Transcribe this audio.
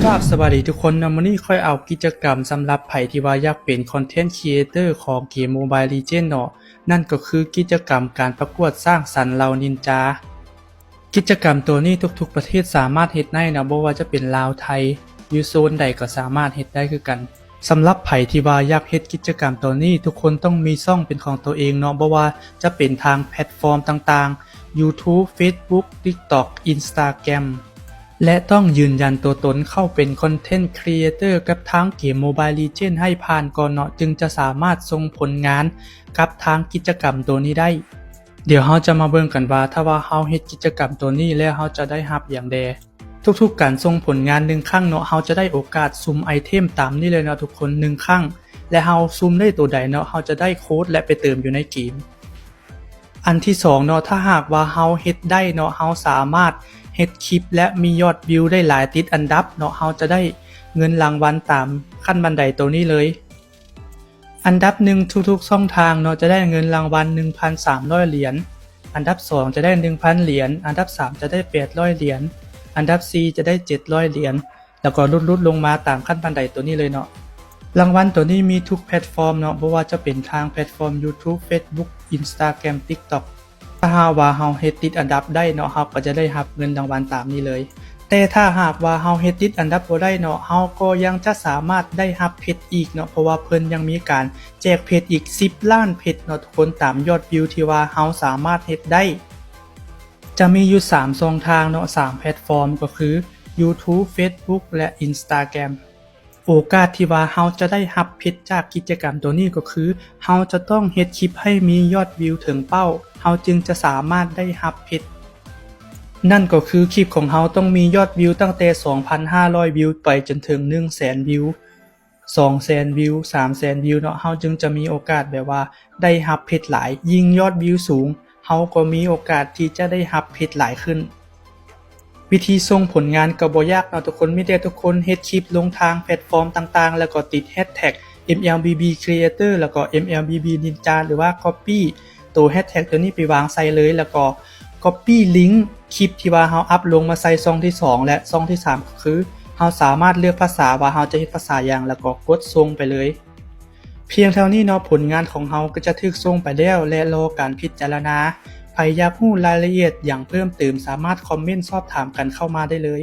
ครับสวัสดีทุกคนนะมื้อนี้ค่อยเอากิจกรรมสำหรับไผที่ว่าอยากเป็นคอนเทนต์ครีเอเตอร์ของเกม Mobile Legends เนาะนั่นก็คือกิจกรรมการประกวดสร้างสรรค์เหล่านินจากิจกรรมตัวนี้ทุกๆประเทศสามารถเฮ็ดได้นะบ่ว่าจะเป็นลาวไทยอยู่โซนใดก็สามารถเฮ็ดได้คือกันสำหรับไผที่ว่าอยากเฮ็ดกิจกรรมตัวนี้ทุกคนต้องมีช่องเป็นของตัวเองเนาะบ่ว่าจะเป็นทางแพลตฟอร์มต่างๆ YouTube Facebook TikTok Instagramและต้องยืนยันตัวตนเข้าเป็นคอนเทนต์ครีเอเตอร์กับทางเกม Mobile Legends ให้ผ่านก่อนเนาะจึงจะสามารถส่งผลงานกับทางกิจกรรมตัวนี้ได้เดี๋ยวเราจะมาเบิ่งกันว่าถ้าว่าเราเฮ็ดกิจกรรมตัวนี้แล้วเราจะได้รับอย่างใดทุกๆการส่งผลงาน1ครั้งเนาะเราจะได้โอกาสสุ่มไอเทมตามนี้เลยเนาะทุกคน1ครั้งและเราสุ่มได้ตัวใดเนาะเราจะได้โค้ดและไปเติมอยู่ในเกมอันที่2เนาะถ้าหากว่าเราเฮ็ดได้เนาะเราสามารถเฮ็ดคลิปและมียอดวิวได้หลายติดอันดับเนาะเราจะได้เงินรางวัลตามขั้นบันไดตัวนี้เลยอันดับ1ทุกๆช่องทางเนาะจะได้เงินรางวัล 1,300 เหรียญอันดับ2จะได้ 1,000 เหรียญอันดับ3จะได้800เหรียญอันดับ4จะได้700เหรียญแล้วก็ลดลงมาตามขั้นบันไดตัวนี้เลยเนาะรางวัลตัวนี้มีทุกแพลตฟอร์มเนาะบ่ว่าจะเป็นทางแพลตฟอร์ม YouTube Facebook Instagram TikTokถ้าหากว่าเราเฮ็ดติดอันดับได้เนาะเราก็จะได้รับเงินรางวัลตามนี้เลยแต่ถ้าหากว่าเราเฮ็ดติดอันดับบ่ได้เนาะเราก็ยังจะสามารถได้รับเพชรอีกเนาะเพราะว่าเพิ่นยังมีการแจกเพชรอีก10ล้านเพชรเนาะทุกคนตามยอดวิวที่ว่าเราสามารถเฮ็ดได้จะมีอยู่3ช่องทางเนาะ3แพลตฟอร์มก็คือ YouTube Facebook และ Instagramโอกาสที่ว่าเราจะได้รับเพชรจากกิจกรรมตัวนี้ก็คือเราจะต้องเฮ็ดคลิปให้มียอดวิวถึงเป้าเราจึงจะสามารถได้รับเพชรนั่นก็คือคลิปของเราต้องมียอดวิวตั้งแต่ 2,500 วิวไปจนถึง 100,000 วิว 200,000 วิว 300,000 วิวเนาะเราจึงจะมีโอกาสแบบว่าได้รับเพชรหลายยิ่งยอดวิวสูงเราก็มีโอกาสที่จะได้รับเพชรหลายขึ้นวิธีส่งผลงานก็บ่ยากเนาะทุกคนมีแต่ทุกคนเฮ็ดคลิปลงทางแพลตฟอร์มต่างๆแล้วก็ติด Hashtag MLBB Creator แล้วก็ MLBB Ninja หรือว่า Copy ตัว Hashtag ตัวนี้ไปวางใส่เลยแล้วก็ Copy ลิงก์คลิปที่ว่าเราอัปลงมาใส่ช่องที่2และช่องที่3ก็คือเราสามารถเลือกภาษาว่าเราจะเฮ็ดภาษาหยังแล้วก็กดส่งไปเลยเพียงเท่านี้เนาะผลงานของเราก็จะถูกส่งไปแล้วและรอการพิจารณาใครอยากรู้รายละเอียดอย่างเพิ่มเติมสามารถคอมเมนต์สอบถามกันเข้ามาได้เลย